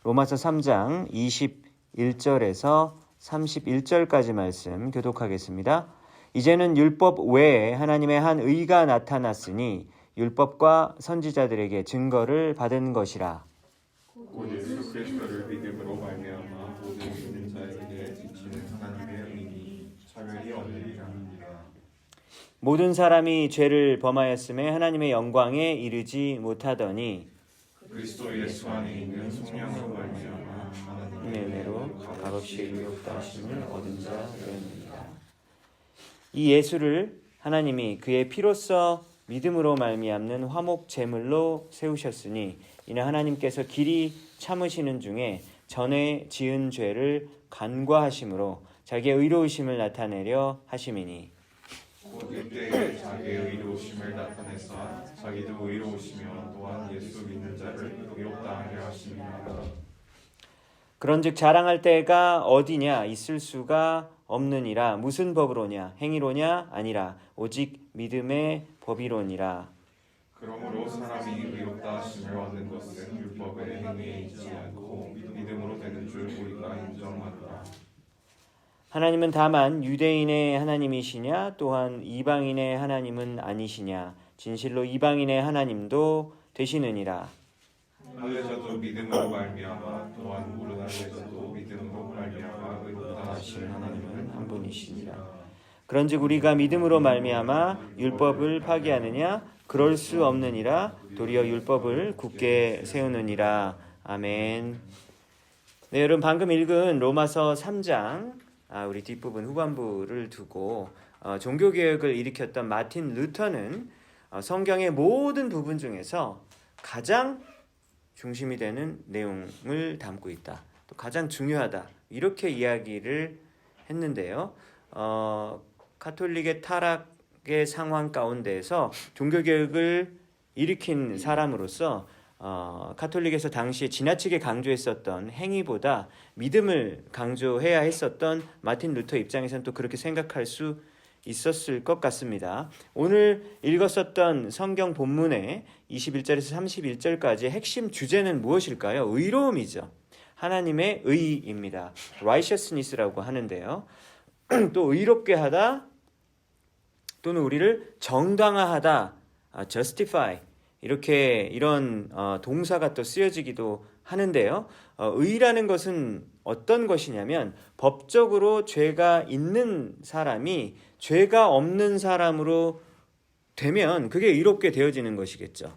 로마서 3장 21절에서 31절까지 말씀 교독하겠습니다. 이제는 율법 외에 하나님의 한 의가 나타났으니 율법과 선지자들에게 증거를 받은 것이라. 곧 예수 그리스도를 믿음으로 말미암아 모든 믿는 자에게 비치는 하나님의 의니 차별이 없느니라. 모든 사람이 죄를 범하였음에 하나님의 영광에 이르지 못하더니 그리스도 예수 안에 있는 성령으로 말미암아 하나님의 은혜로 값없이 의롭다 하심을 얻은 자 되었느니라. 이 예수를 하나님이 그의 피로써 믿음으로 말미암는 화목 제물로 세우셨으니 이는 하나님께서 길이 참으시는 중에 전에 지은 죄를 간과하심으로 자기의 의로우심을 나타내려 하심이니 곧 그때에 자기의 의로우심을 나타내사 자기도 의로우시며 또한 예수 믿는 자를 의롭다 하려 하심이라. 그런즉 자랑할 때가 어디냐 있을 수가 없느니라. 무슨 법으로냐 행위로냐 아니라 오직 믿음의 법이로니라. 그러므로 사람이 의롭다 하심을 얻는 것은 율법의 행위에 있지 않고 믿음으로 되는 줄 우리가 인정하노라. 하나님은 다만 유대인의 하나님이시냐 또한 이방인의 하나님은 아니시냐 진실로 이방인의 하나님도 되시느니라. 할례자도 믿음으로 말미암아 또한 모르는 할례자도 믿음으로 말미암아 의롭다 하신 하나님은 한 분이시니라. 그런즉 우리가 믿음으로 말미암아 율법을 파기하느냐 그럴 수 없느니라. 도리어 율법을 굳게 세우느니라. 아멘. 네, 여러분 방금 읽은 로마서 3장 우리 뒷부분 후반부를 두고 종교개혁을 일으켰던 마틴 루터는 성경의 모든 부분 중에서 가장 중심이 되는 내용을 담고 있다. 또 가장 중요하다. 이렇게 이야기를 했는데요. 가톨릭의 타락의 상황 가운데에서 종교개혁을 일으킨 사람으로서 가톨릭에서 당시에 지나치게 강조했었던 행위보다 믿음을 강조해야 했었던 마틴 루터 입장에서는 또 그렇게 생각할 수 있었을 것 같습니다. 오늘 읽었었던 성경 본문의 21절에서 31절까지의 핵심 주제는 무엇일까요? 의로움이죠. 하나님의 의입니다. righteousness라고 하는데요. 또 의롭게 하다 또는 우리를 정당화하다, justify 이렇게 이런 동사가 또 쓰여지기도 하는데요. 의라는 것은 어떤 것이냐면 법적으로 죄가 있는 사람이 죄가 없는 사람으로 되면 그게 의롭게 되어지는 것이겠죠.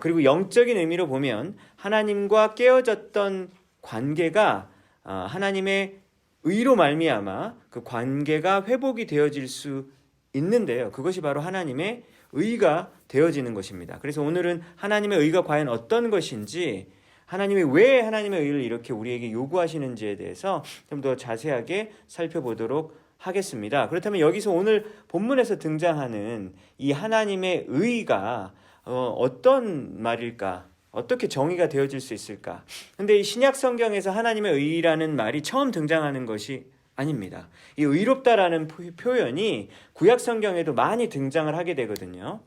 그리고 영적인 의미로 보면 하나님과 깨어졌던 관계가 하나님의 의로 말미암아 그 관계가 회복이 되어질 수 있는데요. 그것이 바로 하나님의 의가 되어지는 것입니다. 그래서 오늘은 하나님의 의가 과연 어떤 것인지, 하나님이 왜 하나님의 의를 이렇게 우리에게 요구하시는지에 대해서 좀 더 자세하게 살펴보도록 하겠습니다. 그렇다면 여기서 오늘 본문에서 등장하는 이 하나님의 의가 어떤 말일까? 어떻게 정의가 되어질 수 있을까? 근데 이 신약 성경에서 하나님의 의라는 말이 처음 등장하는 것이 아닙니다. 이 의롭다라는 표현이 구약 성경에도 많이 등장을 하게 되거든요.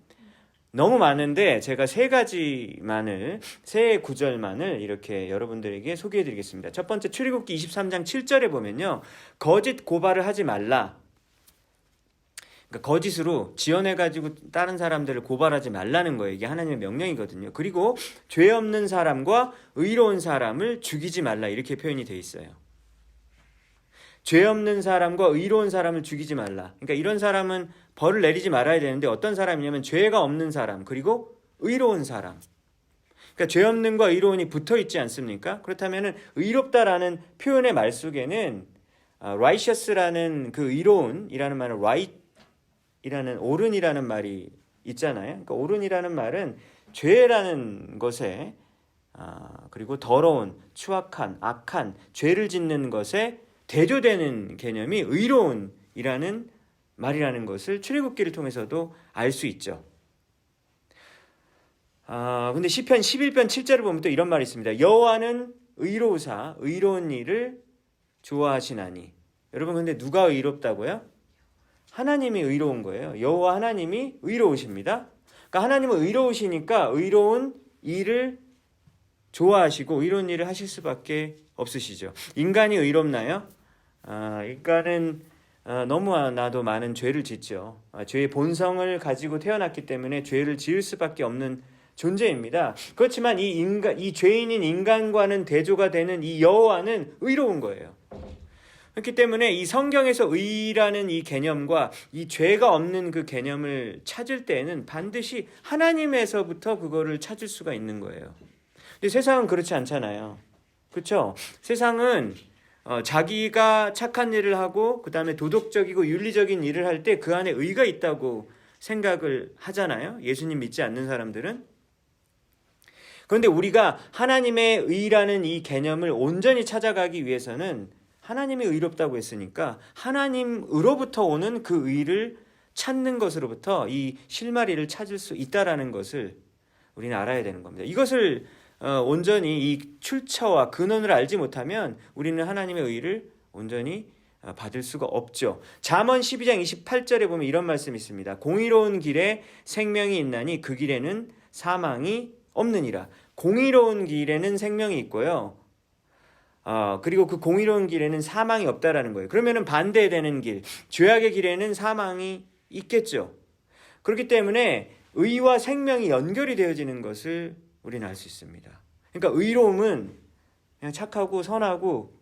너무 많은데 제가 세 구절만을 이렇게 여러분들에게 소개해 드리겠습니다. 첫 번째 출애굽기 23장 7절에 보면요. 거짓 고발을 하지 말라. 그러니까 거짓으로 지어내가지고 다른 사람들을 고발하지 말라는 거예요. 이게 하나님의 명령이거든요. 그리고 죄 없는 사람과 의로운 사람을 죽이지 말라 이렇게 표현이 돼 있어요. 죄 없는 사람과 의로운 사람을 죽이지 말라. 그러니까 이런 사람은 벌을 내리지 말아야 되는데 어떤 사람이냐면 죄가 없는 사람 그리고 의로운 사람. 그러니까 죄 없는과 의로운이 붙어 있지 않습니까? 그렇다면 의롭다라는 표현의 말 속에는 righteous라는 그 의로운이라는 말은 right이라는 옳은이라는 말이 있잖아요. 그러니까 옳은이라는 말은 죄라는 것에 그리고 더러운, 추악한, 악한 죄를 짓는 것에 대조되는 개념이 의로운이라는 말이라는 것을 출애굽기를 통해서도 알 수 있죠. 근데 시편 11편 7절을 보면 또 이런 말이 있습니다. 여호와는 의로우사 의로운 일을 좋아하시나니. 여러분 근데 누가 의롭다고요? 하나님이 의로운 거예요. 여호와 하나님이 의로우십니다. 그러니까 하나님은 의로우시니까 의로운 일을 좋아하시고 의로운 일을 하실 수밖에 없으시죠. 인간이 의롭나요? 인간은 너무나도 많은 죄를 짓죠. 죄의 본성을 가지고 태어났기 때문에 죄를 지을 수밖에 없는 존재입니다. 그렇지만 이 죄인인 인간과는 대조가 되는 이 여호와는 의로운 거예요. 그렇기 때문에 이 성경에서 의라는 이 개념과 이 죄가 없는 그 개념을 찾을 때에는 반드시 하나님에서부터 그거를 찾을 수가 있는 거예요. 근데 세상은 그렇지 않잖아요. 그렇죠? 세상은 자기가 착한 일을 하고 그 다음에 도덕적이고 윤리적인 일을 할 때 그 안에 의가 있다고 생각을 하잖아요. 예수님 믿지 않는 사람들은. 그런데 우리가 하나님의 의라는 이 개념을 온전히 찾아가기 위해서는 하나님이 의롭다고 했으니까 하나님으로부터 오는 그 의를 찾는 것으로부터 이 실마리를 찾을 수 있다라는 것을 우리는 알아야 되는 겁니다. 이것을 온전히 이 출처와 근원을 알지 못하면 우리는 하나님의 의를 온전히 받을 수가 없죠. 잠언 12장 28절에 보면 이런 말씀이 있습니다. 공의로운 길에 생명이 있나니 그 길에는 사망이 없느니라. 공의로운 길에는 생명이 있고요. 그리고 그 공의로운 길에는 사망이 없다라는 거예요. 그러면은 반대되는 길, 죄악의 길에는 사망이 있겠죠. 그렇기 때문에 의와 생명이 연결이 되어지는 것을 우리는 알 수 있습니다. 그러니까 의로움은 그냥 착하고 선하고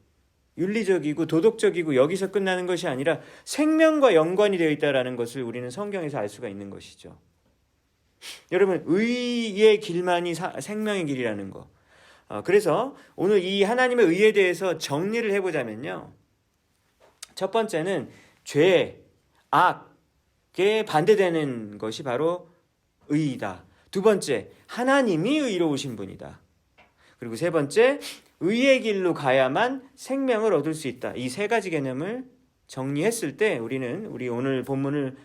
윤리적이고 도덕적이고 여기서 끝나는 것이 아니라 생명과 연관이 되어 있다는 것을 우리는 성경에서 알 수가 있는 것이죠. 여러분, 의의 길만이 생명의 길이라는 거. 그래서 오늘 이 하나님의 의에 대해서 정리를 해보자면요. 첫 번째는 죄, 악에 반대되는 것이 바로 의이다. 두 번째, 하나님이 의로우신 분이다. 그리고 세 번째, 의의 길로 가야만 생명을 얻을 수 있다. 이 세 가지 개념을 정리했을 때 우리 오늘 본문을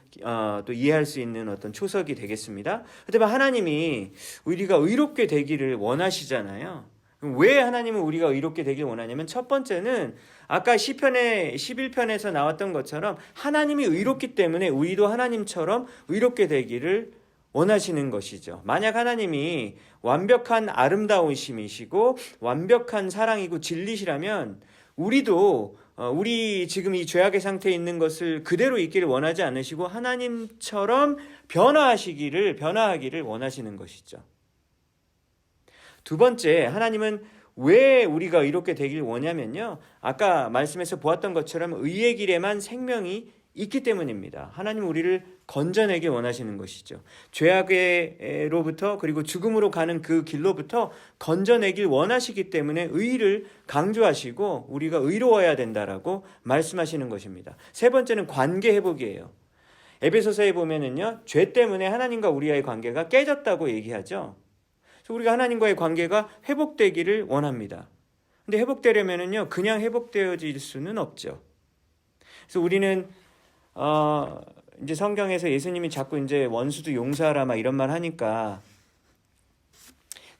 또 이해할 수 있는 어떤 초석이 되겠습니다. 그렇다면 하나님이 우리가 의롭게 되기를 원하시잖아요. 왜 하나님은 우리가 의롭게 되길 원하냐면 첫 번째는 아까 시편의 11편에서 나왔던 것처럼 하나님이 의롭기 때문에 우리도 하나님처럼 의롭게 되기를 원하시는 것이죠. 만약 하나님이 완벽한 아름다우심이시고 완벽한 사랑이고 진리시라면 우리도 우리 지금 이 죄악의 상태에 있는 것을 그대로 있기를 원하지 않으시고 하나님처럼 변화하기를 원하시는 것이죠. 두 번째, 하나님은 왜 우리가 의롭게 되길 원하냐면요. 아까 말씀에서 보았던 것처럼 의의 길에만 생명이 있기 때문입니다. 하나님은 우리를 건져내길 원하시는 것이죠. 죄악으로부터 그리고 죽음으로 가는 그 길로부터 건져내길 원하시기 때문에 의를 강조하시고 우리가 의로워야 된다라고 말씀하시는 것입니다. 세 번째는 관계 회복이에요. 에베소서에 보면은요, 죄 때문에 하나님과 우리와의 관계가 깨졌다고 얘기하죠. 그래서 우리가 하나님과의 관계가 회복되기를 원합니다. 근데 회복되려면은요, 그냥 회복되어질 수는 없죠. 그래서 우리는 이제 성경에서 예수님이 자꾸 이제 원수도 용서하라 막 이런 말 하니까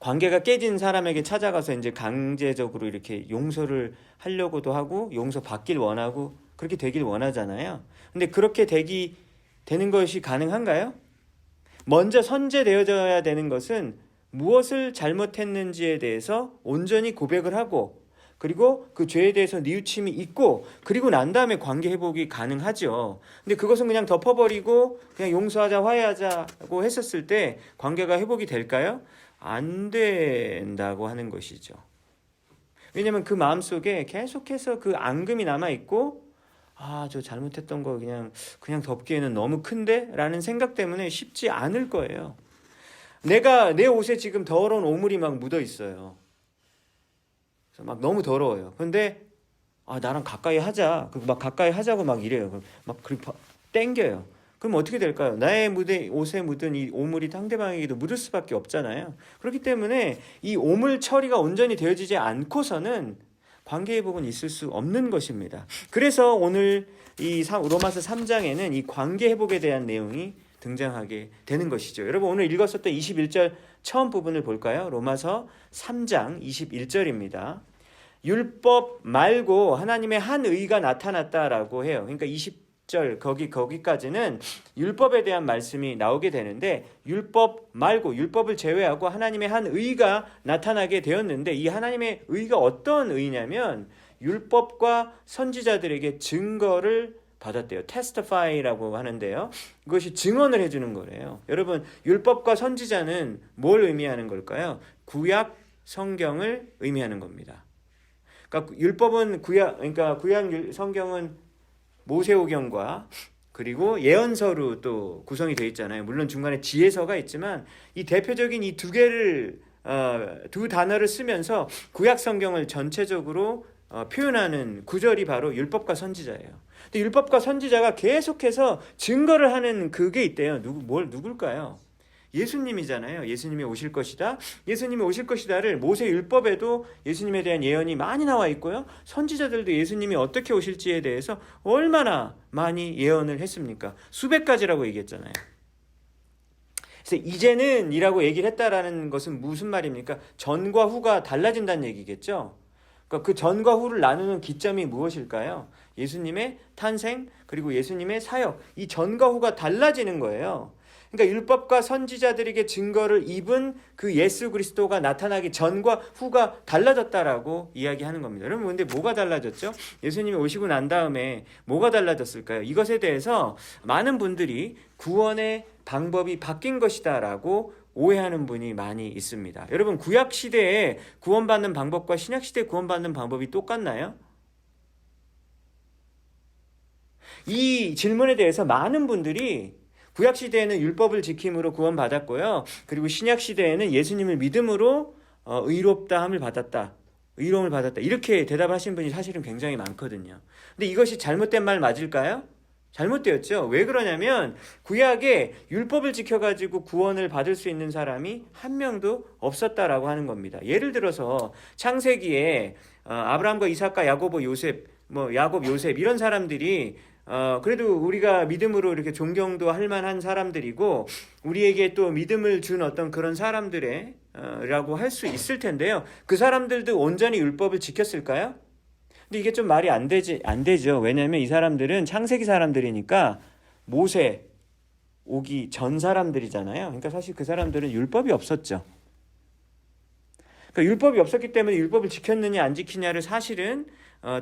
관계가 깨진 사람에게 찾아가서 이제 강제적으로 이렇게 용서를 하려고도 하고 용서 받길 원하고 그렇게 되길 원하잖아요. 근데 그렇게 되는 것이 가능한가요? 먼저 선제되어져야 되는 것은 무엇을 잘못했는지에 대해서 온전히 고백을 하고 그리고 그 죄에 대해서 뉘우침이 있고 그리고 난 다음에 관계 회복이 가능하죠. 근데 그것은 그냥 덮어버리고 그냥 용서하자 화해하자고 했었을 때 관계가 회복이 될까요? 안 된다고 하는 것이죠. 왜냐하면 그 마음속에 계속해서 그 앙금이 남아있고 저 잘못했던 거 그냥 덮기에는 너무 큰데? 라는 생각 때문에 쉽지 않을 거예요. 내 옷에 지금 더러운 오물이 막 묻어 있어요. 막 너무 더러워요. 근데 나랑 가까이 하자. 막 가까이 하자고 막 이래요. 막 땡겨요. 그럼 어떻게 될까요? 나의 옷에 묻은 이 오물이 상대방에게도 묻을 수밖에 없잖아요. 그렇기 때문에 이 오물 처리가 온전히 되어지지 않고서는 관계 회복은 있을 수 없는 것입니다. 그래서 오늘 이 로마서 3장에는 이 관계 회복에 대한 내용이 등장하게 되는 것이죠. 여러분 오늘 읽었었던 21절 처음 부분을 볼까요? 로마서 3장 21절입니다. 율법 말고 하나님의 한 의가 나타났다라고 해요. 그러니까 10절 거기까지는 율법에 대한 말씀이 나오게 되는데 율법 말고 율법을 제외하고 하나님의 한 의가 나타나게 되었는데 이 하나님의 의가 어떤 의냐면 율법과 선지자들에게 증거를 받았대요. testify라고 하는데요. 이것이 증언을 해주는 거래요. 여러분 율법과 선지자는 뭘 의미하는 걸까요? 구약 성경을 의미하는 겁니다. 그러니까 율법은 그러니까 구약 성경은 모세오경과 그리고 예언서로 또 구성이 되어 있잖아요. 물론 중간에 지혜서가 있지만 이 대표적인 이 두 단어를 쓰면서 구약 성경을 전체적으로 표현하는 구절이 바로 율법과 선지자예요. 근데 율법과 선지자가 계속해서 증거를 하는 그게 있대요. 누굴까요? 예수님이잖아요. 예수님이 오실 것이다. 예수님이 오실 것이다를 모세 율법에도 예수님에 대한 예언이 많이 나와 있고요. 선지자들도 예수님이 어떻게 오실지에 대해서 얼마나 많이 예언을 했습니까? 수백 가지라고 얘기했잖아요. 그래서 이제는 이라고 얘기를 했다라는 것은 무슨 말입니까? 전과 후가 달라진다는 얘기겠죠. 그러니까 그 전과 후를 나누는 기점이 무엇일까요? 예수님의 탄생 그리고 예수님의 사역. 이 전과 후가 달라지는 거예요. 그러니까 율법과 선지자들에게 증거를 입은 그 예수 그리스도가 나타나기 전과 후가 달라졌다라고 이야기하는 겁니다. 여러분 근데 뭐가 달라졌죠? 예수님이 오시고 난 다음에 뭐가 달라졌을까요? 이것에 대해서 많은 분들이 구원의 방법이 바뀐 것이다라고 오해하는 분이 많이 있습니다. 여러분 구약 시대에 구원받는 방법과 신약 시대에 구원받는 방법이 똑같나요? 이 질문에 대해서 많은 분들이 구약 시대에는 율법을 지킴으로 구원받았고요. 그리고 신약 시대에는 예수님을 믿음으로 의롭다함을 받았다. 의로움을 받았다. 이렇게 대답하신 분이 사실은 굉장히 많거든요. 근데 이것이 잘못된 말 맞을까요? 잘못되었죠. 왜 그러냐면 구약에 율법을 지켜가지고 구원을 받을 수 있는 사람이 한 명도 없었다라고 하는 겁니다. 예를 들어서 창세기에 아브라함과 이삭과 야곱, 요셉 이런 사람들이 그래도 우리가 믿음으로 이렇게 존경도 할 만한 사람들이고 우리에게 또 믿음을 준 어떤 그런 사람들의 라고 할 수 있을 텐데요. 그 사람들도 온전히 율법을 지켰을까요? 근데 이게 좀 말이 안 되죠. 왜냐하면 이 사람들은 창세기 사람들이니까 모세 오기 전 사람들이잖아요. 그러니까 사실 그 사람들은 율법이 없었죠. 그러니까 율법이 없었기 때문에 율법을 지켰느냐 안 지키냐를 사실은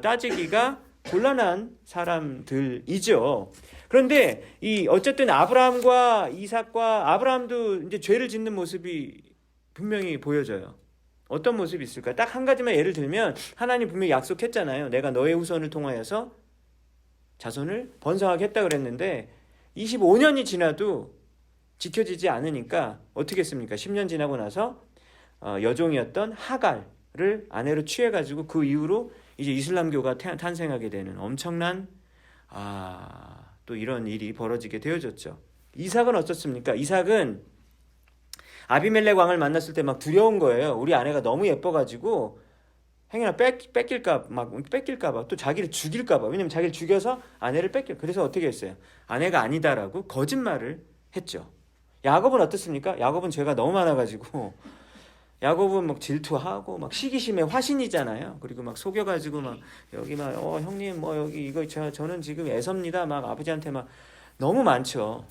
따지기가 곤란한 사람들이죠. 그런데 어쨌든 아브라함과 이삭과 아브라함도 이제 죄를 짓는 모습이 분명히 보여져요. 어떤 모습이 있을까? 딱 한 가지만 예를 들면 하나님 분명히 약속했잖아요. 내가 너의 후손을 통하여서 자손을 번성하게 했다 그랬는데 25년이 지나도 지켜지지 않으니까 어떻게 했습니까? 10년 지나고 나서 여종이었던 하갈을 아내로 취해가지고 그 이후로 이제 이슬람교가 탄생하게 되는 엄청난 또 이런 일이 벌어지게 되어졌죠. 이삭은 어떻습니까? 이삭은 아비멜렉 왕을 만났을 때 막 두려운 거예요. 우리 아내가 너무 예뻐가지고 행여나 뺏길까봐 또 자기를 죽일까봐. 왜냐면 자기를 죽여서 아내를 그래서 어떻게 했어요? 아내가 아니다라고 거짓말을 했죠. 야곱은 어떻습니까? 야곱은 죄가 너무 많아가지고 야곱은 막 질투하고 막 시기심의 화신이잖아요. 그리고 막 속여가지고 막 여기 막 형님 뭐 여기 이거 저는 지금 애섭니다. 막 아버지한테 막 너무 많죠.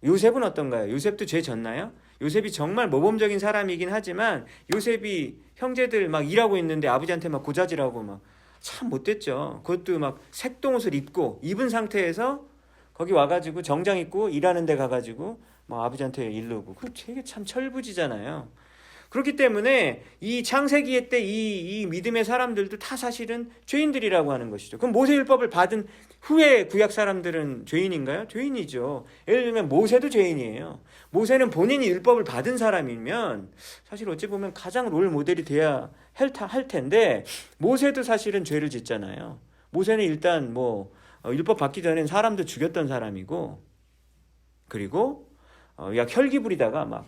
요셉은 어떤가요? 요셉도 죄 졌나요? 요셉이 정말 모범적인 사람이긴 하지만 요셉이 형제들 막 일하고 있는데 아버지한테 막 고자질하고 막 참 못됐죠. 그것도 막 색동옷을 입은 상태에서 거기 와가지고 정장 입고 일하는 데 가가지고 막 아버지한테 이르고 그 되게 참 철부지잖아요. 그렇기 때문에 이 창세기의 때 이 믿음의 사람들도 다 사실은 죄인들이라고 하는 것이죠. 그럼 모세율법을 받은 후에 구약 사람들은 죄인인가요? 죄인이죠. 예를 들면 모세도 죄인이에요. 모세는 본인이 율법을 받은 사람이면 사실 어찌 보면 가장 롤 모델이 돼야 할 텐데 모세도 사실은 죄를 짓잖아요. 모세는 일단 율법 받기 전엔 사람도 죽였던 사람이고 그리고 혈기 부리다가 막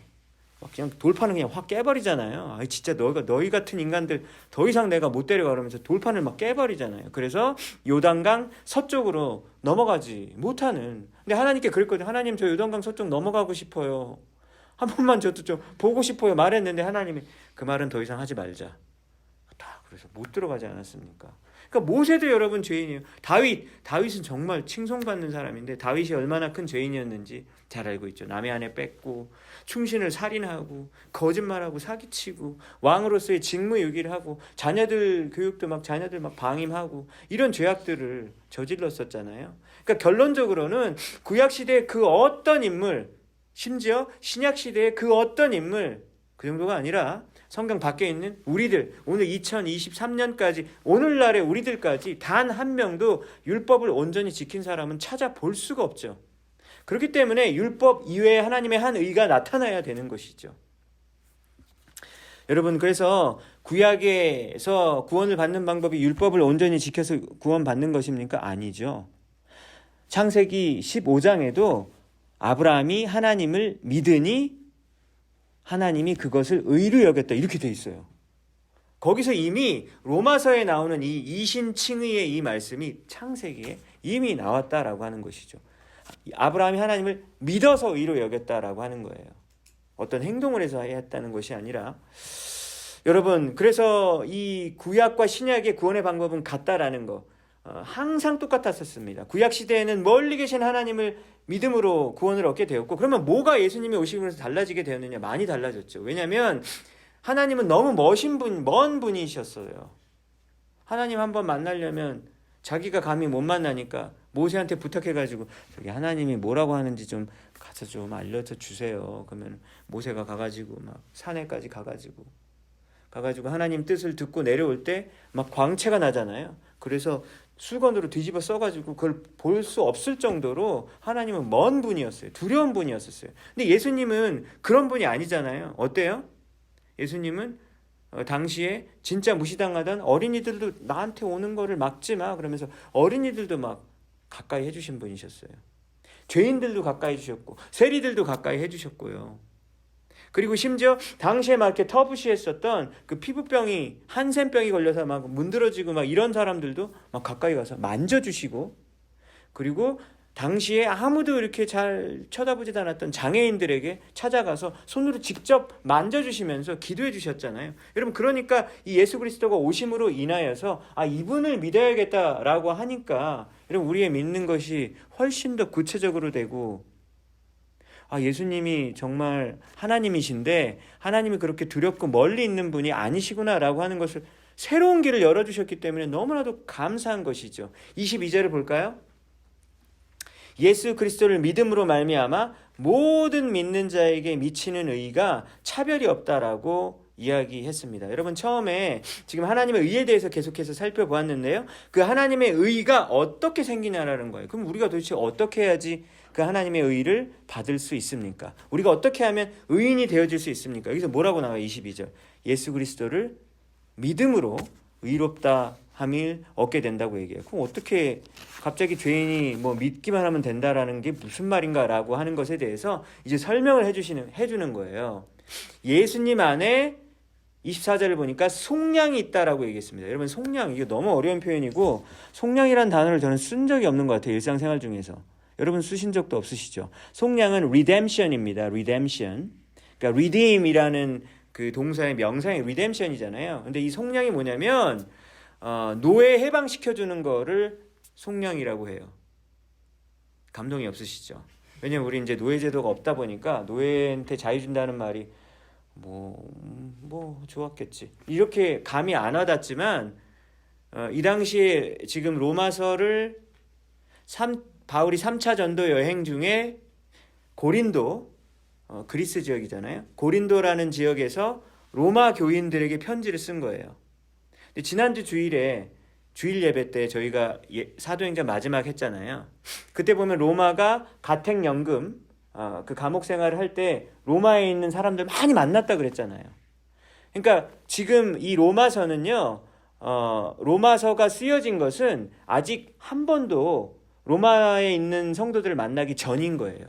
그냥 돌판을 그냥 확 깨버리잖아요. 진짜 너희 같은 인간들 더 이상 내가 못 데려가 그러면서 돌판을 막 깨버리잖아요. 그래서 요단강 서쪽으로 넘어가지 못하는. 근데 하나님께 그랬거든요. 하나님 저 요단강 서쪽 넘어가고 싶어요. 한 번만 저도 좀 보고 싶어요 말했는데 하나님이 그 말은 더 이상 하지 말자. 딱 그래서 못 들어가지 않았습니까? 그러니까 모세도 여러분 죄인이에요. 다윗은 정말 칭송받는 사람인데 다윗이 얼마나 큰 죄인이었는지 잘 알고 있죠. 남의 아내 뺏고 충신을 살인하고 거짓말하고 사기치고 왕으로서의 직무유기를 하고 자녀들 교육도 자녀들 방임하고 이런 죄악들을 저질렀었잖아요. 그러니까 결론적으로는 구약 시대의 그 어떤 인물, 심지어 신약 시대의 그 어떤 인물, 그 정도가 아니라 성경 밖에 있는 우리들, 오늘 2023년까지 오늘날의 우리들까지 단 한 명도 율법을 온전히 지킨 사람은 찾아볼 수가 없죠. 그렇기 때문에 율법 이외에 하나님의 한 의가 나타나야 되는 것이죠. 여러분, 그래서 구약에서 구원을 받는 방법이 율법을 온전히 지켜서 구원받는 것입니까? 아니죠. 창세기 15장에도 아브라함이 하나님을 믿으니 하나님이 그것을 의로 여겼다 이렇게 돼 있어요. 거기서 이미 로마서에 나오는 이 이신칭의의 이 말씀이 창세기에 이미 나왔다라고 하는 것이죠. 아브라함이 하나님을 믿어서 의로 여겼다라고 하는 거예요. 어떤 행동을 해서 했다는 것이 아니라. 여러분, 그래서 이 구약과 신약의 구원의 방법은 같다라는 거 항상 똑같았었습니다. 구약 시대에는 멀리 계신 하나님을 믿음으로 구원을 얻게 되었고, 그러면 뭐가 예수님이 오시면서 달라지게 되었느냐? 많이 달라졌죠. 왜냐하면 하나님은 너무 먼 분이셨어요. 하나님 한번 만나려면 자기가 감히 못 만나니까 모세한테 부탁해가지고 저기 하나님이 뭐라고 하는지 좀 가서 좀 알려줘 주세요. 그러면 모세가 가가지고 막 산에까지 가가지고 하나님 뜻을 듣고 내려올 때 막 광채가 나잖아요. 그래서 수건으로 뒤집어 써가지고 그걸 볼 수 없을 정도로 하나님은 먼 분이었어요. 두려운 분이었었어요. 근데 예수님은 그런 분이 아니잖아요. 어때요? 예수님은 당시에 진짜 무시당하던 어린이들도 나한테 오는 거를 막지 마 그러면서 어린이들도 막 가까이 해주신 분이셨어요. 죄인들도 가까이 해주셨고 세리들도 가까이 해주셨고요. 그리고 심지어 당시에 막 이렇게 터부시했었던 그 피부병이 한센병이 걸려서 막 문드러지고 막 이런 사람들도 막 가까이 가서 만져주시고, 그리고 당시에 아무도 이렇게 잘 쳐다보지도 않았던 장애인들에게 찾아가서 손으로 직접 만져주시면서 기도해 주셨잖아요. 여러분, 그러니까 이 예수 그리스도가 오심으로 인하여서 이분을 믿어야겠다라고 하니까 여러분 우리의 믿는 것이 훨씬 더 구체적으로 되고, 예수님이 정말 하나님이신데 하나님이 그렇게 두렵고 멀리 있는 분이 아니시구나라고 하는 것을 새로운 길을 열어주셨기 때문에 너무나도 감사한 것이죠. 22절을 볼까요? 예수 그리스도를 믿음으로 말미암아 모든 믿는 자에게 미치는 의가 차별이 없다라고 이야기했습니다. 여러분, 처음에 지금 하나님의 의에 대해서 계속해서 살펴보았는데요. 그 하나님의 의가 어떻게 생기냐라는 거예요. 그럼 우리가 도대체 어떻게 해야지 그 하나님의 의를 받을 수 있습니까? 우리가 어떻게 하면 의인이 되어질 수 있습니까? 여기서 뭐라고 나와요? 22절. 예수 그리스도를 믿음으로 의롭다 함을 얻게 된다고 얘기해요. 그럼 어떻게 갑자기 죄인이 믿기만 하면 된다라는 게 무슨 말인가라고 하는 것에 대해서 이제 설명을 해주는 거예요. 예수님 안에 24절을 보니까 속량이 있다라고 얘기했습니다. 여러분, 속량, 이게 너무 어려운 표현이고 속량이라는 단어를 저는 쓴 적이 없는 것 같아요. 일상생활 중에서. 여러분 쓰신 적도 없으시죠? 속량은 redemption입니다. redemption. 그러니까 redeem이라는 그 동사의 명사의 redemption이잖아요. 근데 이 속량이 뭐냐면 노예 해방시켜주는 거를 속량이라고 해요. 감동이 없으시죠? 왜냐면 우리 이제 노예제도가 없다 보니까 노예한테 자유 준다는 말이 좋았겠지. 이렇게 감이 안 와닿지만 이 당시에 지금 로마서를 바울이 3차 전도 여행 중에 고린도, 그리스 지역이잖아요. 고린도라는 지역에서 로마 교인들에게 편지를 쓴 거예요. 근데 지난주 주일에 주일 예배 때 저희가 사도행전 마지막 했잖아요. 그때 보면 로마가 가택연금, 그 감옥 생활을 할 때 로마에 있는 사람들 많이 만났다 그랬잖아요. 그러니까 지금 이 로마서는요, 로마서가 쓰여진 것은 아직 한 번도 로마에 있는 성도들을 만나기 전인 거예요.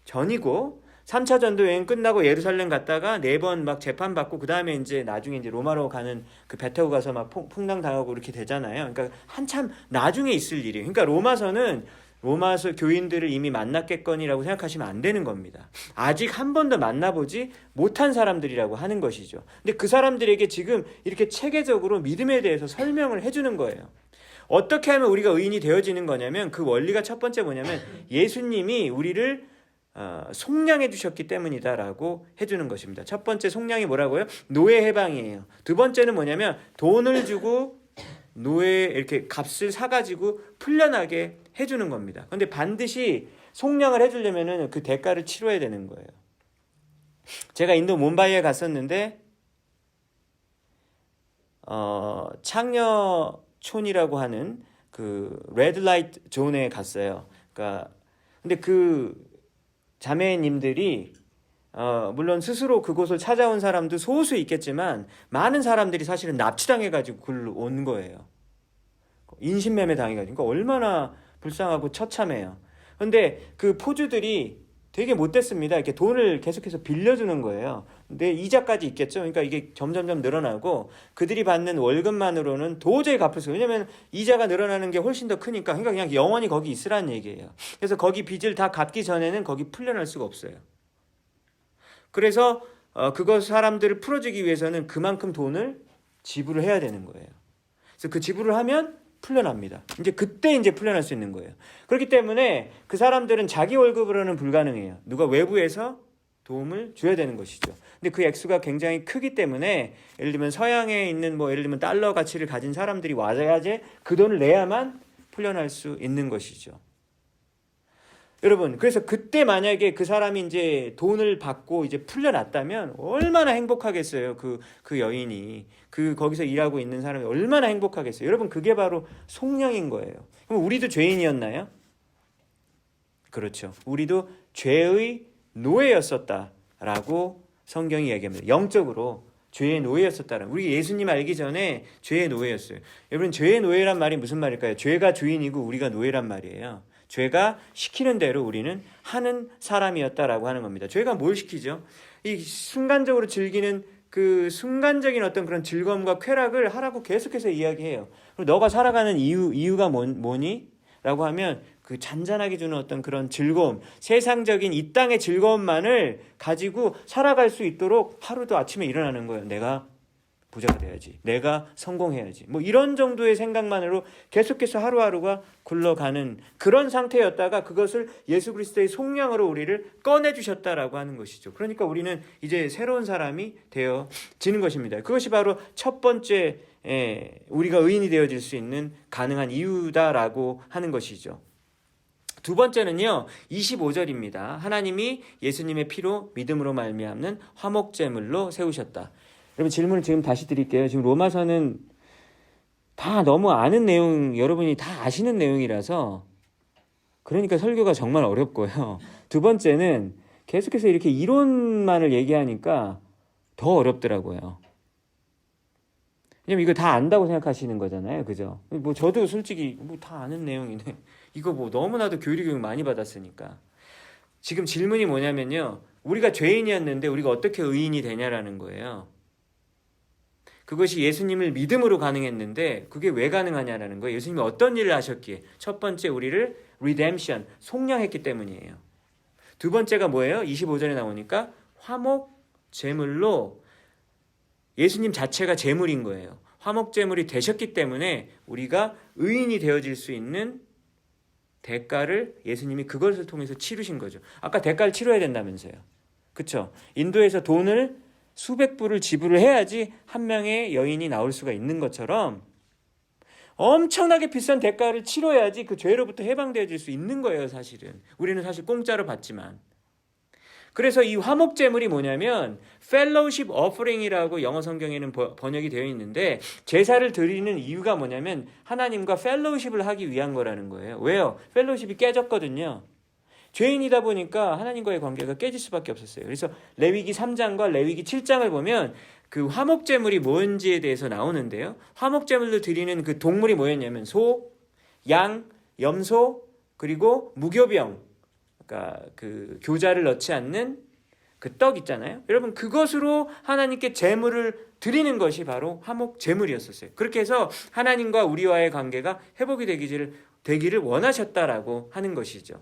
전이고 3차 전도 여행 끝나고 예루살렘 갔다가 4번 막 재판받고 그 다음에 나중에 로마로 가는 그 배 타고 가서 막 풍랑 당하고 이렇게 되잖아요. 그러니까 한참 나중에 있을 일이에요. 그러니까 로마서는 로마서 교인들을 이미 만났겠거니라고 생각하시면 안 되는 겁니다. 아직 한 번도 만나보지 못한 사람들이라고 하는 것이죠. 근데 그 사람들에게 지금 이렇게 체계적으로 믿음에 대해서 설명을 해주는 거예요. 어떻게 하면 우리가 의인이 되어지는 거냐면 그 원리가 첫 번째 뭐냐면 예수님이 우리를 속량해 주셨기 때문이다라고 해주는 것입니다. 첫 번째 속량이 뭐라고요? 노예 해방이에요. 두 번째는 뭐냐면 돈을 주고 노예 이렇게 값을 사가지고 풀려나게 해주는 겁니다. 그런데 반드시 속량을 해주려면은 그 대가를 치러야 되는 거예요. 제가 인도 뭄바이에 갔었는데 창녀촌이라고 하는 그 레드라이트 존에 갔어요. 그러니까 근데 그 자매님들이 물론 스스로 그곳을 찾아온 사람도 소수 있겠지만 많은 사람들이 사실은 납치당해가지고 글로 온 거예요. 인신매매 당해가지고. 그러니까 얼마나 불쌍하고 처참해요. 근데 그 포주들이 되게 못됐습니다. 이렇게 돈을 계속해서 빌려주는 거예요. 근데 이자까지 있겠죠. 그러니까 이게 점점점 늘어나고 그들이 받는 월급만으로는 도저히 갚을 수가 없어요. 왜냐면 이자가 늘어나는 게 훨씬 더 크니까. 그러니까 그냥 영원히 거기 있으라는 얘기예요. 그래서 거기 빚을 다 갚기 전에는 거기 풀려날 수가 없어요. 그래서 그것 사람들을 풀어주기 위해서는 그만큼 돈을 지불을 해야 되는 거예요. 그래서 그 지불을 하면 풀려납니다. 그때 풀려날 수 있는 거예요. 그렇기 때문에 그 사람들은 자기 월급으로는 불가능해요. 누가 외부에서 도움을 줘야 되는 것이죠. 근데 그 액수가 굉장히 크기 때문에 예를 들면 서양에 있는 예를 들면 달러 가치를 가진 사람들이 와야지 그 돈을 내야만 풀려날 수 있는 것이죠. 여러분, 그래서 그때 만약에 그 사람이 이제 돈을 받고 이제 풀려났다면 얼마나 행복하겠어요. 그 여인이. 거기서 일하고 있는 사람이 얼마나 행복하겠어요. 여러분, 그게 바로 속량인 거예요. 그럼 우리도 죄인이었나요? 그렇죠. 우리도 죄의 노예였었다라고 성경이 얘기합니다. 영적으로 죄의 노예였었다라는. 우리 예수님 알기 전에 죄의 노예였어요. 여러분, 죄의 노예란 말이 무슨 말일까요? 죄가 주인이고 우리가 노예란 말이에요. 죄가 시키는 대로 우리는 하는 사람이었다라고 하는 겁니다. 죄가 뭘 시키죠? 이 순간적으로 즐기는 그 순간적인 어떤 그런 즐거움과 쾌락을 하라고 계속해서 이야기해요. 그리고 너가 살아가는 이유가 뭐니? 라고 하면 그 잔잔하게 주는 어떤 그런 즐거움, 세상적인 이 땅의 즐거움만을 가지고 살아갈 수 있도록 하루도 아침에 일어나는 거예요. 내가 부자가 돼야지. 내가 성공해야지. 이런 정도의 생각만으로 계속해서 하루하루가 굴러가는 그런 상태였다가 그것을 예수 그리스도의 속량으로 우리를 꺼내주셨다라고 하는 것이죠. 그러니까 우리는 이제 새로운 사람이 되어지는 것입니다. 그것이 바로 첫 번째 우리가 의인이 되어질 수 있는 가능한 이유다라고 하는 것이죠. 두 번째는요, 25절입니다. 하나님이 예수님의 피로 믿음으로 말미암는 화목제물로 세우셨다. 여러분, 질문을 지금 다시 드릴게요. 지금 로마서는 다 너무 아는 내용, 여러분이 다 아시는 내용이라서 그러니까 설교가 정말 어렵고요. 두 번째는 계속해서 이렇게 이론만을 얘기하니까 더 어렵더라고요. 왜냐면 이거 다 안다고 생각하시는 거잖아요. 그죠? 저도 솔직히 다 아는 내용이네. 이거 너무나도 교육 많이 받았으니까. 지금 질문이 뭐냐면요. 우리가 죄인이었는데 우리가 어떻게 의인이 되냐라는 거예요. 그것이 예수님을 믿음으로 가능했는데 그게 왜 가능하냐라는 거예요. 예수님이 어떤 일을 하셨기에? 첫 번째 우리를 redemption, 속량했기 때문이에요. 두 번째가 뭐예요? 25절에 나오니까 화목 제물로 예수님 자체가 제물인 거예요. 화목 제물이 되셨기 때문에 우리가 의인이 되어질 수 있는 대가를 예수님이 그것을 통해서 치르신 거죠. 아까 대가를 치러야 된다면서요. 그렇죠? 인도에서 돈을 수백 불을 지불을 해야지 한 명의 여인이 나올 수가 있는 것처럼 엄청나게 비싼 대가를 치러야지 그 죄로부터 해방되어질 수 있는 거예요. 사실은 우리는 사실 공짜로 받지만. 그래서 이 화목제물이 뭐냐면 fellowship offering이라고 영어 성경에는 번역이 되어 있는데 제사를 드리는 이유가 뭐냐면 하나님과 fellowship을 하기 위한 거라는 거예요. 왜요? fellowship이 깨졌거든요. 죄인이다 보니까 하나님과의 관계가 깨질 수밖에 없었어요. 그래서 레위기 3장과 레위기 7장을 보면 그 화목제물이 뭔지에 대해서 나오는데요. 화목제물로 드리는 그 동물이 뭐였냐면 소, 양, 염소, 그리고 무교병, 그러니까 그 교자를 넣지 않는 그 떡 있잖아요. 여러분, 그것으로 하나님께 제물을 드리는 것이 바로 화목제물이었었어요. 그렇게 해서 하나님과 우리와의 관계가 회복이 되기를 되기를 원하셨다라고 하는 것이죠.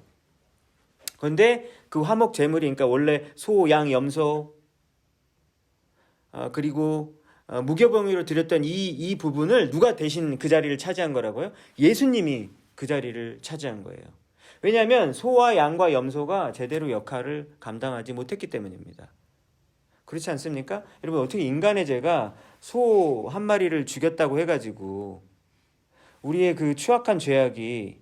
그런데 그 화목 제물이 그러니까 원래 소, 양, 염소 그리고 무교병으로 드렸던 이 부분을 누가 대신 그 자리를 차지한 거라고요? 예수님이 그 자리를 차지한 거예요. 왜냐하면 소와 양과 염소가 제대로 역할을 감당하지 못했기 때문입니다. 그렇지 않습니까? 여러분 어떻게 인간의 죄가 소 한 마리를 죽였다고 해가지고 우리의 그 추악한 죄악이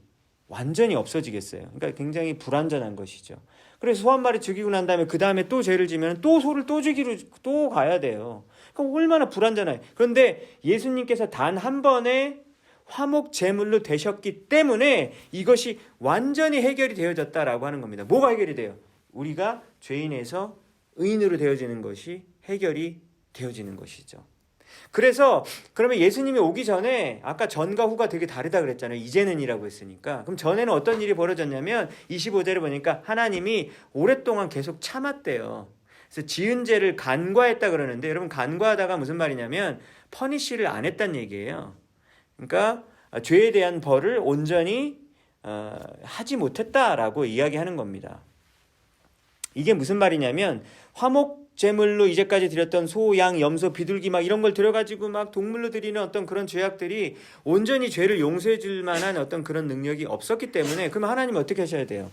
완전히 없어지겠어요. 그러니까 굉장히 불완전한 것이죠. 그래서 소 한 마리 죽이고 난 다음에 그 다음에 또 죄를 지면 또 소를 또 죽이러 또 가야 돼요. 그러니까 얼마나 불완전해요. 그런데 예수님께서 단 한 번에 화목 제물로 되셨기 때문에 이것이 완전히 해결이 되어졌다라고 하는 겁니다. 뭐가 해결이 돼요? 우리가 죄인에서 의인으로 되어지는 것이 해결이 되어지는 것이죠. 그래서 그러면 예수님이 오기 전에 아까 전과 후가 되게 다르다 그랬잖아요. 이제는이라고 했으니까. 그럼 전에는 어떤 일이 벌어졌냐면 25절에 보니까 하나님이 오랫동안 계속 참았대요. 그래서 지은 죄를 간과했다 그러는데 여러분 간과하다가 무슨 말이냐면 퍼니시를 안 했다는 얘기예요. 그러니까 죄에 대한 벌을 온전히 하지 못했다라고 이야기하는 겁니다. 이게 무슨 말이냐면 화목 제물로 이제까지 드렸던 소, 양, 염소, 비둘기 막 이런 걸 들여가지고 막 동물로 드리는 어떤 그런 죄악들이 온전히 죄를 용서해 줄 만한 어떤 그런 능력이 없었기 때문에 그러면 하나님이 어떻게 하셔야 돼요?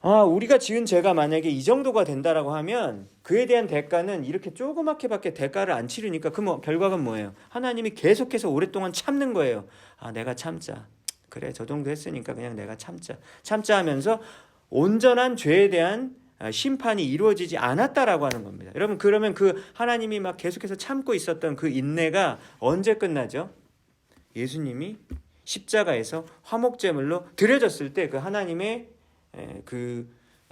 우리가 지은 죄가 만약에 이 정도가 된다라고 하면 그에 대한 대가는 이렇게 조그맣게밖에 대가를 안 치르니까 그 결과가 뭐예요? 하나님이 계속해서 오랫동안 참는 거예요. 내가 참자. 그래 저 정도 했으니까 그냥 내가 참자 하면서 온전한 죄에 대한 심판이 이루어지지 않았다라고 하는 겁니다. 여러분 그러면 그 하나님이 막 계속해서 참고 있었던 그 인내가 언제 끝나죠? 예수님이 십자가에서 화목제물로 드려졌을 때 그 하나님의 그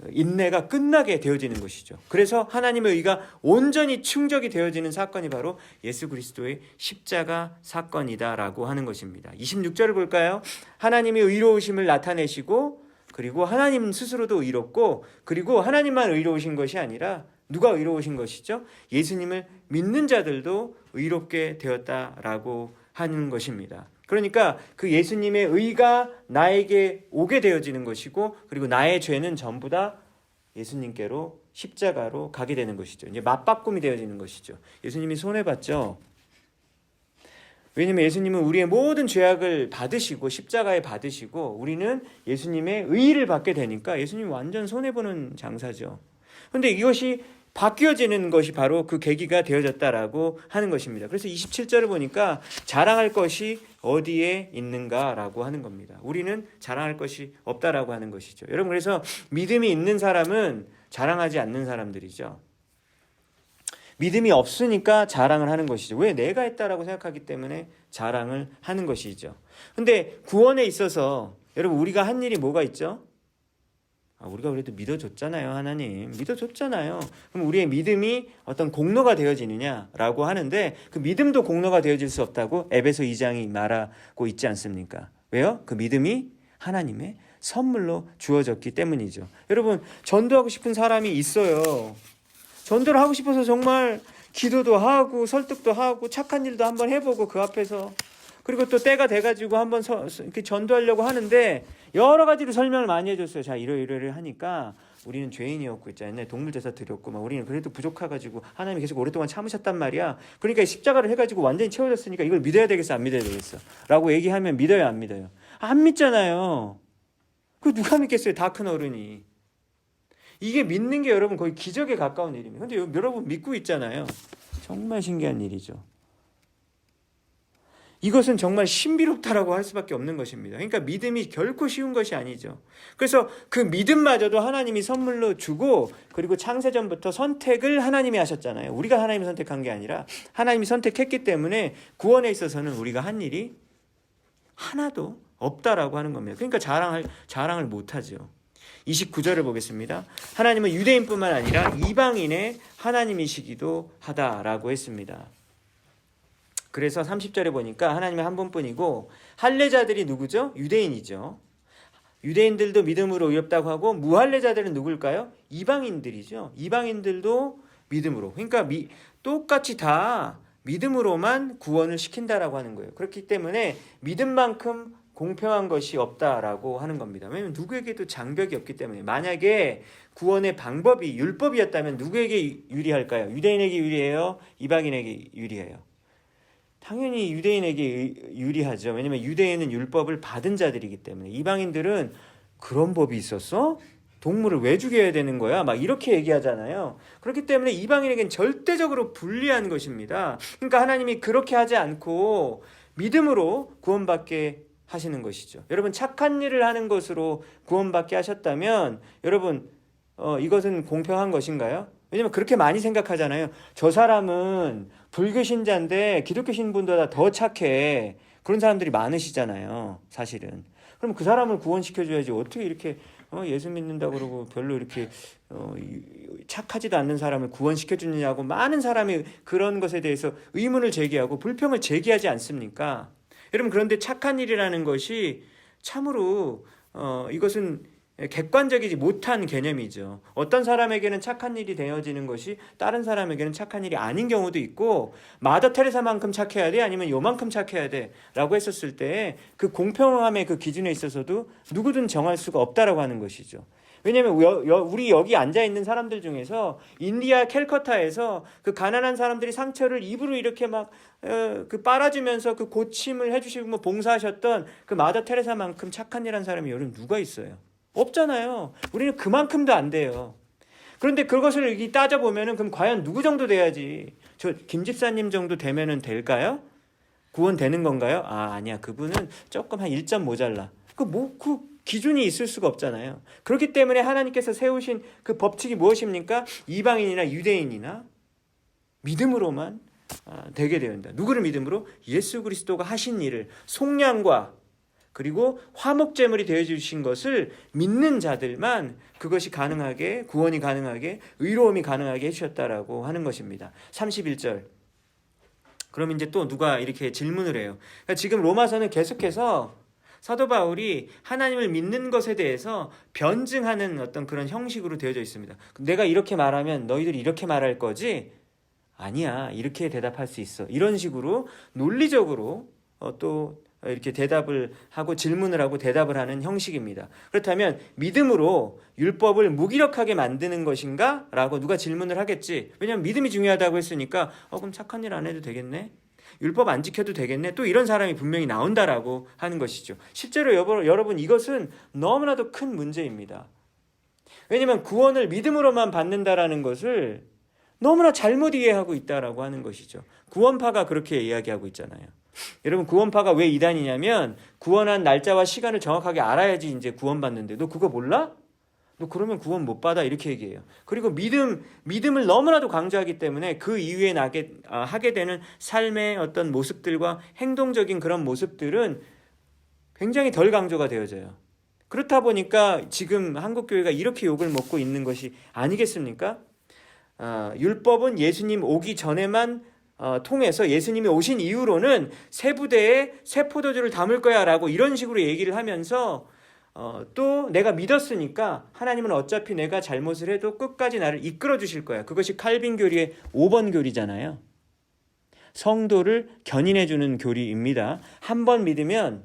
인내가 끝나게 되어지는 것이죠. 그래서 하나님의 의가 온전히 충족이 되어지는 사건이 바로 예수 그리스도의 십자가 사건이다라고 하는 것입니다. 26절을 볼까요? 하나님의 의로우심을 나타내시고 그리고 하나님 스스로도 의롭고 그리고 하나님만 의로우신 것이 아니라 누가 의로우신 것이죠? 예수님을 믿는 자들도 의롭게 되었다라고 하는 것입니다. 그러니까 그 예수님의 의가 나에게 오게 되어지는 것이고 그리고 나의 죄는 전부 다 예수님께로 십자가로 가게 되는 것이죠. 이제 맞바꿈이 되어지는 것이죠. 예수님이 손해봤죠. 왜냐하면 예수님은 우리의 모든 죄악을 받으시고 십자가에 받으시고 우리는 예수님의 의의를 받게 되니까 예수님이 완전 손해보는 장사죠. 그런데 이것이 바뀌어지는 것이 바로 그 계기가 되어졌다라고 하는 것입니다. 그래서 27절을 보니까 자랑할 것이 어디에 있는가라고 하는 겁니다. 우리는 자랑할 것이 없다라고 하는 것이죠. 여러분 그래서 믿음이 있는 사람은 자랑하지 않는 사람들이죠. 믿음이 없으니까 자랑을 하는 것이죠. 왜? 내가 했다라고 생각하기 때문에 자랑을 하는 것이죠. 근데 구원에 있어서 여러분 우리가 한 일이 뭐가 있죠? 우리가 그래도 믿어줬잖아요. 하나님 믿어줬잖아요. 그럼 우리의 믿음이 어떤 공로가 되어지느냐라고 하는데 그 믿음도 공로가 되어질 수 없다고 에베소 2장이 말하고 있지 않습니까? 왜요? 그 믿음이 하나님의 선물로 주어졌기 때문이죠. 여러분 전도하고 싶은 사람이 있어요. 전도를 하고 싶어서 정말 기도도 하고 설득도 하고 착한 일도 한번 해보고 그 앞에서 그리고 또 때가 돼가지고 한번 이렇게 전도하려고 하는데 여러 가지로 설명을 많이 해줬어요. 자 이러이러 하니까 우리는 죄인이었고 있잖아요. 동물제사 드렸고 막 우리는 그래도 부족해가지고 하나님이 계속 오랫동안 참으셨단 말이야. 그러니까 십자가를 해가지고 완전히 채워졌으니까 이걸 믿어야 되겠어 안 믿어야 되겠어 라고 얘기하면 믿어요 안 믿어요? 안 믿잖아요. 그 누가 믿겠어요? 다 큰 어른이. 이게 믿는 게 여러분 거의 기적에 가까운 일입니다. 근데 여러분 믿고 있잖아요. 정말 신기한 일이죠. 이것은 정말 신비롭다라고 할 수밖에 없는 것입니다. 그러니까 믿음이 결코 쉬운 것이 아니죠. 그래서 그 믿음마저도 하나님이 선물로 주고 그리고 창세전부터 선택을 하나님이 하셨잖아요. 우리가 하나님이 선택한 게 아니라 하나님이 선택했기 때문에 구원에 있어서는 우리가 한 일이 하나도 없다라고 하는 겁니다. 그러니까 자랑을 못하죠. 29절을 보겠습니다. 하나님은 유대인뿐만 아니라 이방인의 하나님이시기도 하다라고 했습니다. 그래서 30절에 보니까 하나님의 한 분뿐이고 할례자들이 누구죠? 유대인이죠. 유대인들도 믿음으로 의롭다고 하고 무할례자들은 누굴까요? 이방인들이죠. 이방인들도 믿음으로. 그러니까 똑같이 다 믿음으로만 구원을 시킨다라고 하는 거예요. 그렇기 때문에 믿음만큼 공평한 것이 없다라고 하는 겁니다. 왜냐하면 누구에게도 장벽이 없기 때문에. 만약에 구원의 방법이 율법이었다면 누구에게 유리할까요? 유대인에게 유리해요? 이방인에게 유리해요? 당연히 유대인에게 유리하죠. 왜냐하면 유대인은 율법을 받은 자들이기 때문에. 이방인들은 그런 법이 있었어? 동물을 왜 죽여야 되는 거야? 막 이렇게 얘기하잖아요. 그렇기 때문에 이방인에게는 절대적으로 불리한 것입니다. 그러니까 하나님이 그렇게 하지 않고 믿음으로 구원받게 하시는 것이죠. 여러분, 착한 일을 하는 것으로 구원받게 하셨다면 여러분 이것은 공평한 것인가요? 왜냐면 그렇게 많이 생각하잖아요. 저 사람은 불교 신자인데 기독교 신분보다 더 착해. 그런 사람들이 많으시잖아요. 사실은. 그럼 그 사람을 구원시켜줘야지. 어떻게 이렇게 예수 믿는다 그러고 별로 이렇게 착하지도 않는 사람을 구원시켜주느냐고 많은 사람이 그런 것에 대해서 의문을 제기하고 불평을 제기하지 않습니까? 여러분, 그런데 착한 일이라는 것이 참으로 이것은 객관적이지 못한 개념이죠. 어떤 사람에게는 착한 일이 되어지는 것이 다른 사람에게는 착한 일이 아닌 경우도 있고, 마더 테레사만큼 착해야 돼? 아니면 요만큼 착해야 돼? 라고 했었을 때 그 공평함의 그 기준에 있어서도 누구든 정할 수가 없다라고 하는 것이죠. 왜냐하면 우리 여기 앉아있는 사람들 중에서 인디아 캘커타에서 그 가난한 사람들이 상처를 입으로 이렇게 막 그 빨아주면서 그 고침을 해주시고 뭐 봉사하셨던 그 마더 테레사만큼 착한 일한 사람이 여러분 누가 있어요? 없잖아요. 우리는 그만큼도 안 돼요. 그런데 그것을 따져보면은 그럼 과연 누구 정도 돼야지? 저 김 집사님 정도 되면은 될까요? 구원되는 건가요? 아니야. 그분은 조금 한 1점 모자라. 그 기준이 있을 수가 없잖아요. 그렇기 때문에 하나님께서 세우신 그 법칙이 무엇입니까? 이방인이나 유대인이나 믿음으로만 되게 되는다. 누구를 믿음으로? 예수 그리스도가 하신 일을 속량과 그리고 화목제물이 되어주신 것을 믿는 자들만 그것이 가능하게, 구원이 가능하게, 의로움이 가능하게 해주셨다라고 하는 것입니다. 31절. 그럼 이제 또 누가 이렇게 질문을 해요. 그러니까 지금 로마서는 계속해서 사도 바울이 하나님을 믿는 것에 대해서 변증하는 어떤 그런 형식으로 되어져 있습니다. 내가 이렇게 말하면 너희들이 이렇게 말할 거지? 아니야. 이렇게 대답할 수 있어. 이런 식으로 논리적으로 또 이렇게 대답을 하고 질문을 하고 대답을 하는 형식입니다. 그렇다면 믿음으로 율법을 무기력하게 만드는 것인가? 라고 누가 질문을 하겠지. 왜냐하면 믿음이 중요하다고 했으니까 그럼 착한 일 안 해도 되겠네? 율법 안 지켜도 되겠네? 또 이런 사람이 분명히 나온다라고 하는 것이죠. 실제로 여러분 이것은 너무나도 큰 문제입니다. 왜냐하면 구원을 믿음으로만 받는다라는 것을 너무나 잘못 이해하고 있다라고 하는 것이죠. 구원파가 그렇게 이야기하고 있잖아요. 여러분, 구원파가 왜 이단이냐면 구원한 날짜와 시간을 정확하게 알아야지 이제 구원받는데 너 그거 몰라? 너 그러면 구원 못 받아 이렇게 얘기해요. 그리고 믿음을 너무나도 강조하기 때문에 그 이후에 하게 되는 삶의 어떤 모습들과 행동적인 그런 모습들은 굉장히 덜 강조가 되어져요. 그렇다 보니까 지금 한국교회가 이렇게 욕을 먹고 있는 것이 아니겠습니까? 율법은 예수님 오기 전에만 통해서 예수님이 오신 이후로는 새 부대에 새 포도주를 담을 거야 라고 이런 식으로 얘기를 하면서 또 내가 믿었으니까 하나님은 어차피 내가 잘못을 해도 끝까지 나를 이끌어 주실 거야. 그것이 칼빈 교리의 5번 교리잖아요. 성도를 견인해 주는 교리입니다. 한 번 믿으면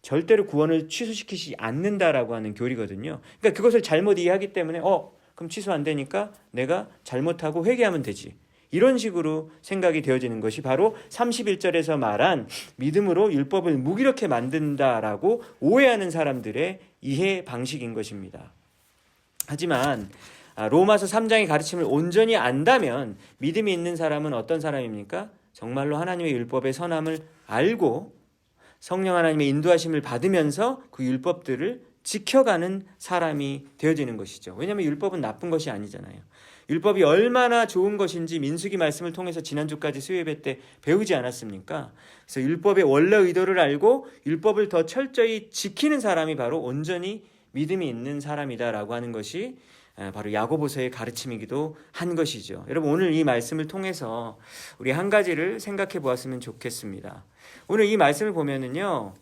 절대로 구원을 취소시키지 않는다라고 하는 교리거든요. 그러니까 그것을 잘못 이해하기 때문에 그럼 취소 안 되니까 내가 잘못하고 회개하면 되지. 이런 식으로 생각이 되어지는 것이 바로 31절에서 말한 믿음으로 율법을 무기력하게 만든다라고 오해하는 사람들의 이해 방식인 것입니다. 하지만 로마서 3장의 가르침을 온전히 안다면 믿음이 있는 사람은 어떤 사람입니까? 정말로 하나님의 율법의 선함을 알고 성령 하나님의 인도하심을 받으면서 그 율법들을 지켜가는 사람이 되어지는 것이죠. 왜냐하면 율법은 나쁜 것이 아니잖아요. 율법이 얼마나 좋은 것인지 민수기 말씀을 통해서 지난주까지 수요예배 때 배우지 않았습니까? 그래서 율법의 원래 의도를 알고 율법을 더 철저히 지키는 사람이 바로 온전히 믿음이 있는 사람이다라고 하는 것이 바로 야고보서의 가르침이기도 한 것이죠. 여러분, 오늘 이 말씀을 통해서 우리 한 가지를 생각해 보았으면 좋겠습니다. 오늘 이 말씀을 보면은요,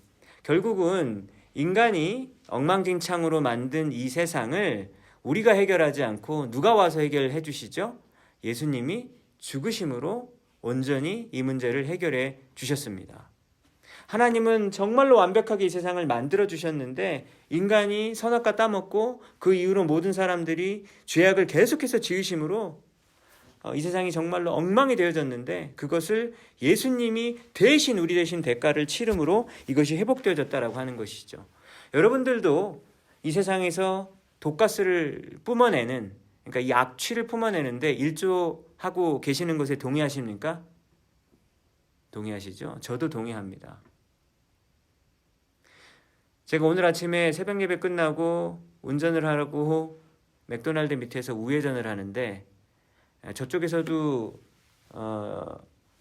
결국은 인간이 엉망진창으로 만든 이 세상을 우리가 해결하지 않고 누가 와서 해결해 주시죠? 예수님이 죽으심으로 온전히 이 문제를 해결해 주셨습니다. 하나님은 정말로 완벽하게 이 세상을 만들어 주셨는데 인간이 선악과 따먹고 그 이후로 모든 사람들이 죄악을 계속해서 지으심으로 이 세상이 정말로 엉망이 되어졌는데 그것을 예수님이 대신 우리 대신 대가를 치름으로 이것이 회복되어졌다라고 하는 것이죠. 여러분들도 이 세상에서 독가스를 뿜어내는, 그러니까 이 악취를 뿜어내는데 일조하고 계시는 것에 동의하십니까? 동의하시죠? 저도 동의합니다. 제가 오늘 아침에 새벽 예배 끝나고 운전을 하고 맥도날드 밑에서 우회전을 하는데 저쪽에서도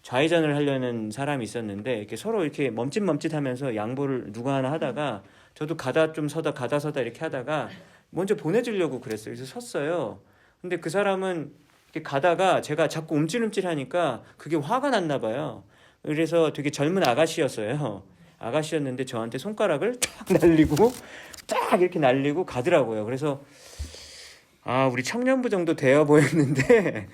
좌회전을 하려는 사람이 있었는데 이렇게 서로 이렇게 멈칫멈칫하면서 양보를 누가 하나 하다가 저도 가다 좀 서다 가다 서다 이렇게 하다가 먼저 보내주려고 그랬어요. 그래서 섰어요. 근데 그 사람은 이렇게 가다가 제가 자꾸 움찔움찔하니까 그게 화가 났나 봐요. 그래서 되게 젊은 아가씨였어요. 아가씨였는데 저한테 손가락을 딱 날리고 딱 이렇게 날리고 가더라고요. 그래서 우리 청년부 정도 되어 보였는데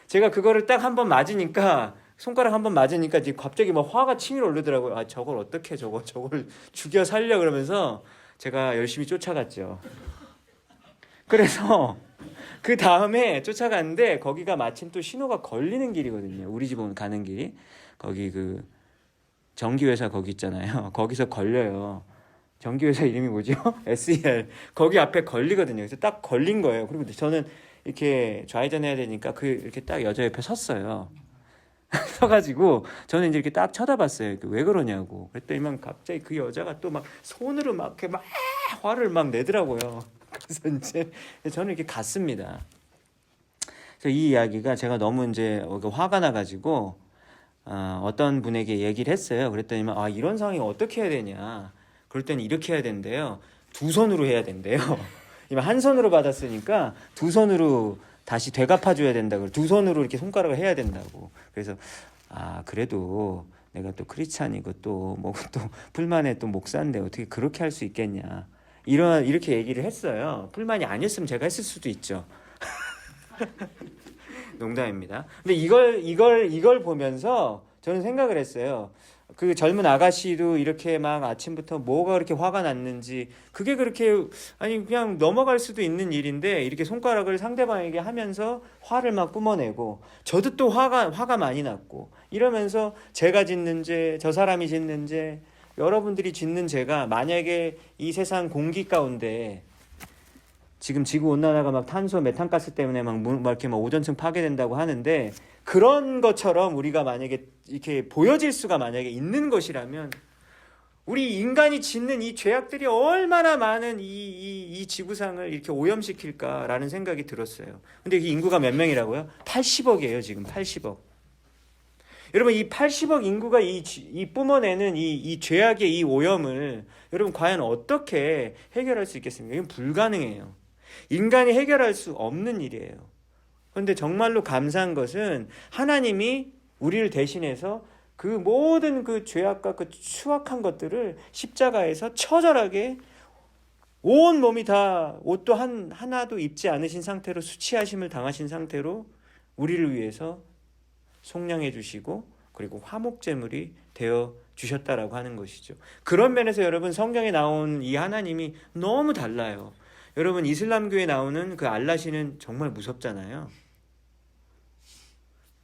제가 그거를 딱 한 번 맞으니까 손가락 한 번 맞으니까 이제 갑자기 막 화가 치밀어 오르더라고요. 저걸 어떻게 저걸 죽여 살려 그러면서 제가 열심히 쫓아갔죠. 그래서 그 다음에 쫓아갔는데 거기가 마침 또 신호가 걸리는 길이거든요. 우리 집 가는 길이. 거기 그 전기회사 거기 있잖아요. 거기서 걸려요. 전기회사 이름이 뭐죠? SEL. 거기 앞에 걸리거든요. 그래서 딱 걸린 거예요. 그리고 저는 이렇게 좌회전해야 되니까 이렇게 딱 여자 옆에 섰어요. 서가지고 저는 이제 이렇게 딱 쳐다봤어요. 왜 그러냐고. 그랬더니만 갑자기 그 여자가 또 막 손으로 막 이렇게 막 화를 막 내더라고요. 그래서 이제 저는 이렇게 갔습니다. 그래서 이 이야기가 제가 너무 이제 화가 나가지고 어떤 분에게 얘기를 했어요. 그랬더니만 이런 상황이 어떻게 해야 되냐. 그럴 때는 이렇게 해야 된대요. 두 손으로 해야 된대요. 한 손으로 받았으니까 두 손으로 다시 되갚아줘야 된다고. 두 손으로 이렇게 손가락을 해야 된다고. 그래서 그래도 내가 또 크리스찬이고 또 풀만의 또 목사인데 어떻게 그렇게 할 수 있겠냐. 이렇게 얘기를 했어요. 풀만이 아니었으면 제가 했을 수도 있죠. 농담입니다. 근데 이걸 보면서 저는 생각을 했어요. 그 젊은 아가씨도 이렇게 막 아침부터 뭐가 그렇게 화가 났는지 그게 그렇게 그냥 넘어갈 수도 있는 일인데 이렇게 손가락을 상대방에게 하면서 화를 막 뿜어내고 저도 또 화가 많이 났고 이러면서 제가 짓는 죄, 저 사람이 짓는 죄, 여러분들이 짓는 죄가 만약에 이 세상 공기 가운데 지금 지구온난화가 막 탄소, 메탄가스 때문에 막 이렇게 막 오존층 파괴된다고 하는데 그런 것처럼 우리가 만약에 이렇게 보여질 수가 만약에 있는 것이라면 우리 인간이 짓는 이 죄악들이 얼마나 많은 이 지구상을 이렇게 오염시킬까라는 생각이 들었어요. 근데 이 인구가 몇 명이라고요? 80억이에요, 지금 80억. 여러분, 이 80억 인구가 이 뿜어내는 이 죄악의 이 오염을 여러분 과연 어떻게 해결할 수 있겠습니까? 이건 불가능해요. 인간이 해결할 수 없는 일이에요. 그런데 정말로 감사한 것은 하나님이 우리를 대신해서 그 모든 그 죄악과 그 추악한 것들을 십자가에서 처절하게 온 몸이 다 옷도 하나도 입지 않으신 상태로 수치하심을 당하신 상태로 우리를 위해서 속량해 주시고 그리고 화목제물이 되어 주셨다라고 하는 것이죠. 그런 면에서 여러분 성경에 나온 이 하나님이 너무 달라요. 여러분 이슬람교에 나오는 그 알라시는 정말 무섭잖아요.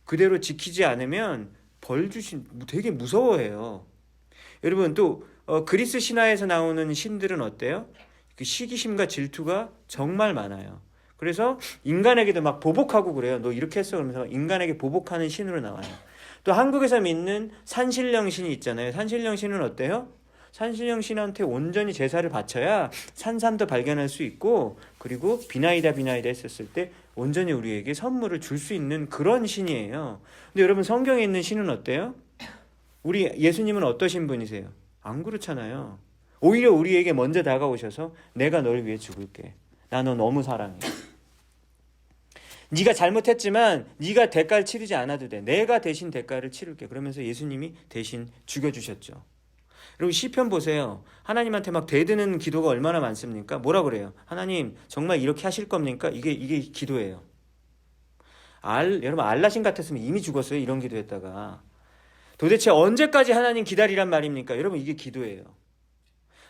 그대로 지키지 않으면 벌 주신 되게 무서워해요. 여러분 또 그리스 신화에서 나오는 신들은 어때요? 그 시기심과 질투가 정말 많아요. 그래서 인간에게도 막 보복하고 그래요. 너 이렇게 했어 그러면서 인간에게 보복하는 신으로 나와요. 또 한국에서 믿는 산신령 신이 있잖아요. 산신령 신은 어때요? 산신령 신한테 온전히 제사를 바쳐야 산삼도 발견할 수 있고 그리고 비나이다 했었을 때 온전히 우리에게 선물을 줄 수 있는 그런 신이에요. 근데 여러분 성경에 있는 신은 어때요? 우리 예수님은 어떠신 분이세요? 안 그렇잖아요. 오히려 우리에게 먼저 다가오셔서 내가 너를 위해 죽을게. 나 너 너무 사랑해. 네가 잘못했지만 네가 대가를 치르지 않아도 돼. 내가 대신 대가를 치를게. 그러면서 예수님이 대신 죽여주셨죠. 그리고 시편 보세요. 하나님한테 막 대드는 기도가 얼마나 많습니까? 뭐라 그래요? 하나님 정말 이렇게 하실 겁니까? 이게 기도예요. 여러분 알라신 같았으면 이미 죽었어요. 이런 기도했다가. 도대체 언제까지 하나님 기다리란 말입니까? 여러분, 이게 기도예요.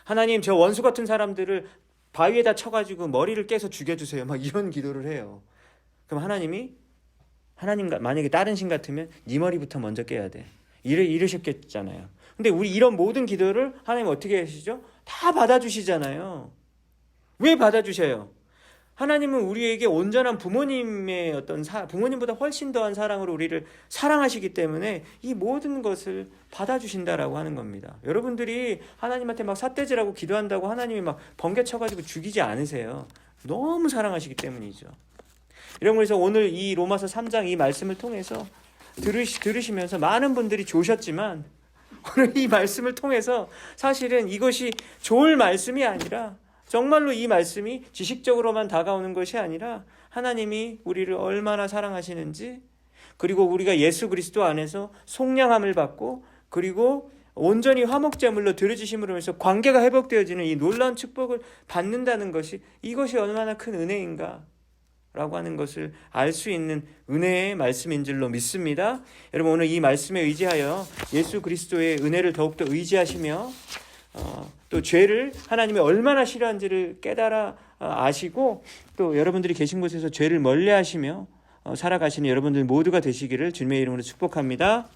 하나님, 저 원수 같은 사람들을 바위에다 쳐가지고 머리를 깨서 죽여주세요. 막 이런 기도를 해요. 그럼 하나님 만약에 다른 신 같으면 네 머리부터 먼저 깨야 돼. 이러셨겠잖아요. 근데 우리 이런 모든 기도를 하나님 어떻게 하시죠? 다 받아주시잖아요. 왜 받아주셔요? 하나님은 우리에게 온전한 부모님의 부모님보다 훨씬 더한 사랑으로 우리를 사랑하시기 때문에 이 모든 것을 받아주신다라고 하는 겁니다. 여러분들이 하나님한테 막 삿대질하고 기도한다고 하나님이 막 번개 쳐가지고 죽이지 않으세요. 너무 사랑하시기 때문이죠. 여러분, 그래서 오늘 이 로마서 3장 이 말씀을 통해서 들으시면서 많은 분들이 좋으셨지만, 오늘 이 말씀을 통해서 사실은 이것이 좋을 말씀이 아니라, 정말로 이 말씀이 지식적으로만 다가오는 것이 아니라 하나님이 우리를 얼마나 사랑하시는지, 그리고 우리가 예수 그리스도 안에서 속량함을 받고, 그리고 온전히 화목제물로 드려지심으로 해서 관계가 회복되어지는 이 놀라운 축복을 받는다는 것이, 이것이 얼마나 큰 은혜인가 라고 하는 것을 알 수 있는 은혜의 말씀인 줄로 믿습니다. 여러분, 오늘 이 말씀에 의지하여 예수 그리스도의 은혜를 더욱더 의지하시며 또 죄를 하나님이 얼마나 싫어하는지를 깨달아 아시고, 또 여러분들이 계신 곳에서 죄를 멀리하시며 살아가시는 여러분들 모두가 되시기를 주님의 이름으로 축복합니다.